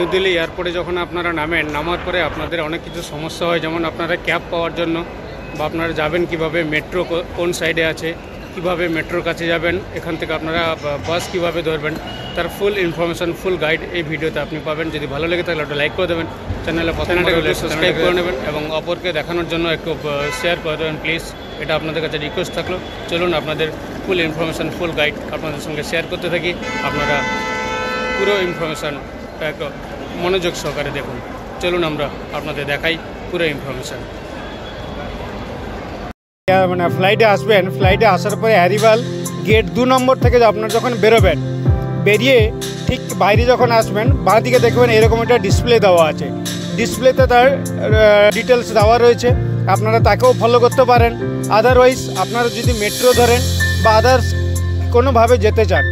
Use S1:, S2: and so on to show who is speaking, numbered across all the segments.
S1: New Delhi এয়ারপোর্টে যখন আপনারা নামার পরে আপনাদের অনেক কিছু সমস্যা হয়, যেমন আপনারা ক্যাব পাওয়ার জন্য বা আপনারা যাবেন কিভাবে, মেট্রো কোন সাইডে আছে, কিভাবে মেট্রোর কাছে যাবেন, এখান থেকে আপনারা বাস কিভাবে ধরবেন, তার ফুল ইনফরমেশন, ফুল গাইড এই ভিডিওতে আপনি পাবেন। যদি ভালো লেগে থাকলে একটা লাইক করে দেবেন, চ্যানেলটাকে সাবস্ক্রাইব করে নেবেন এবং অপরকে দেখানোর জন্য একটু শেয়ার করে দেবেন প্লিজ। এটা আপনাদের কাছে রিকোয়েস্ট থাকলো। চলুন আপনাদের ফুল ইনফরমেশন, ফুল গাইড আপনাদের সঙ্গে শেয়ার করতে থাকি। আপনারা পুরো ইনফরমেশান একটু মনোযোগ সহকারে দেখুন। চলুন আমরা আপনাদের দেখাই পুরো ইনফরমেশান। মানে ফ্লাইটে আসবেন, ফ্লাইটে আসার পরে অ্যারিভাল গেট 2 নম্বর থেকে আপনার যখন বেরোবেন, বেরিয়ে ঠিক বাইরে যখন আসবেন, বাঁ দিকে দেখবেন এরকম একটা ডিসপ্লে দেওয়া আছে। ডিসপ্লেতে তার ডিটেলস দেওয়া রয়েছে, আপনারা তাকেও ফলো করতে পারেন। আদারওয়াইজ আপনারা যদি মেট্রো ধরেন বা আদার্স কোনোভাবে যেতে চান,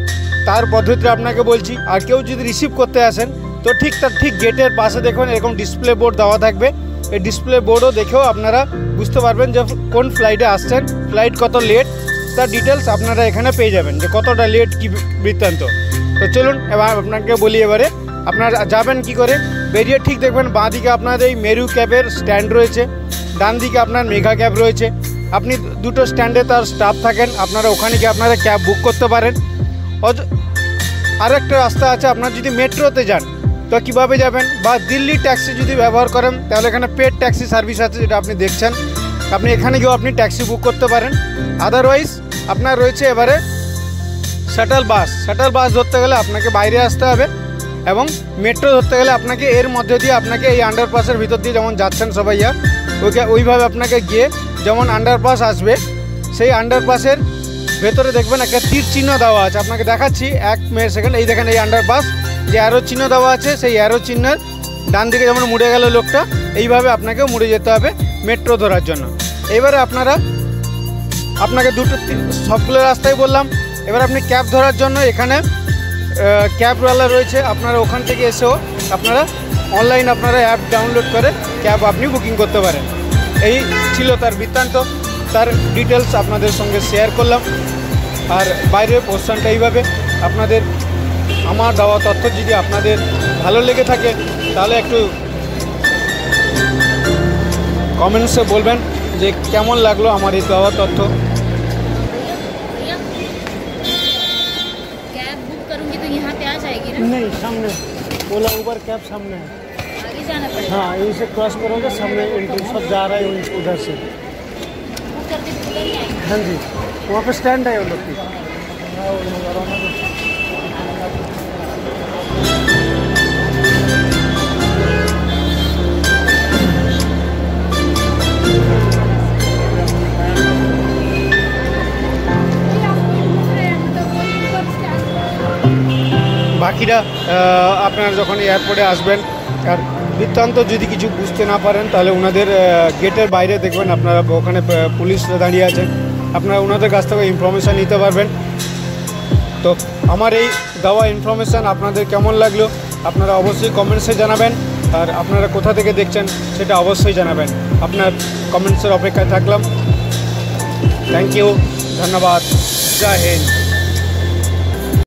S1: তার পদ্ধতিটা আপনাকে বলছি। আর কেউ যদি রিসিভ করতে আসেন তো তার ঠিক গেটের পাশে দেখুন এরকম ডিসপ্লে বোর্ড দেওয়া থাকবে। এই ডিসপ্লে বোর্ডও দেখেও আপনারা বুঝতে পারবেন যে কোন ফ্লাইটে আসছেন, ফ্লাইট কত লেট, তার ডিটেলস আপনারা এখানে পেয়ে যাবেন যে কতটা লেট কী বৃত্তান্ত। তো চলুন এবার আপনাকে বলি, এবারে আপনারা যাবেন কি করে। বেরিয়ে ঠিক দেখবেন বাঁ দিকে আপনাদের এই মেরু ক্যাবের স্ট্যান্ড রয়েছে, ডান দিকে আপনার মেঘা ক্যাব রয়েছে। আপনি দুটো স্ট্যান্ডে তার স্টাফ থাকেন, আপনারা ওখানে গিয়ে আপনারা ক্যাব বুক করতে পারেন। আরেকটা রাস্তা আছে, আপনার যদি মেট্রোতে যান তো কীভাবে যাবেন, বা দিল্লি ট্যাক্সি যদি ব্যবহার করেন তাহলে এখানে পেড ট্যাক্সি সার্ভিস আছে, যেটা আপনি দেখছেন। আপনি এখানে গিয়েও আপনি ট্যাক্সি বুক করতে পারেন। আদারওয়াইজ আপনার রয়েছে এবারে শাটল বাস ধরতে গেলে আপনাকে বাইরে আসতে হবে, এবং মেট্রো ধরতে গেলে আপনাকে এর মধ্যে দিয়ে আপনাকে এই আন্ডারপাসের ভিতর দিয়ে যেমন যাচ্ছেন সবাইয়া ওইভাবে আপনাকে গিয়ে যেমন আন্ডারপাস আসবে, সেই আন্ডারপাসের ভেতরে দেখবেন একটা তীর চিহ্ন দেওয়া আছে। আপনাকে দেখাচ্ছি 1 সেকেন্ড। এই দেখেন এই আন্ডারপাস যে অ্যারো চিহ্ন দেওয়া আছে, সেই অ্যারো চিহ্নের ডান দিকে যেমন মুড়ে গেল লোকটা, এইভাবে আপনাকেও মুড়ে যেতে হবে মেট্রো ধরার জন্য। এবারে আপনাকে সবগুলো রাস্তায় বললাম। এবার আপনি ক্যাব ধরার জন্য এখানে ক্যাবওয়ালা রয়েছে, আপনারা ওখান থেকে এসেও আপনারা অনলাইন আপনারা অ্যাপ ডাউনলোড করে ক্যাব আপনি বুকিং করতে পারেন। এই ছিল তার বৃত্তান্ত, তার ডিটেলস আপনাদের সঙ্গে শেয়ার করলাম। আর বাইরের পোর্শনটা এইভাবে আপনাদের আমার দেওয়া তথ্য যদি আপনাদের ভালো লেগে থাকে তাহলে একটু কমেন্টসে বলবেন যে কেমন লাগলো আমার এই দেওয়া তথ্য।
S2: कैब बुक करूंगी तो यहाँ पे आ जाएगी ना?
S3: नहीं, सामने ओला उबर कैब सामने है।
S2: आगे जाना पड़ेगा।
S3: हाँ, यहीं से क्रॉस करोगे, सामने एंट्री सब जा रहा है उधर से।
S2: बुक करके फिर उधर ही आएंगे।
S3: हाँ जी, वहाँ पे स्टैंड है वो लोग की।
S1: বাকিরা আপনারা যখন এয়ারপোর্টে আসবেন আর বৃত্তান্ত যদি কিছু বুঝতে না পারেন তাহলে ওনাদের গেটের বাইরে দেখবেন আপনারা ওখানে পুলিশরা দাঁড়িয়ে আছেন, আপনারা ওনাদের কাছ থেকে ইনফরমেশান নিতে পারবেন। তো আমার এই দেওয়া ইনফরমেশান আপনাদের কেমন লাগলো আপনারা অবশ্যই কমেন্টসে জানাবেন, আর আপনারা কোথা থেকে দেখছেন সেটা অবশ্যই জানাবেন। আপনার কমেন্টসের অপেক্ষায় থাকলাম। থ্যাংক ইউ, ধন্যবাদ, জয় হিন্দ।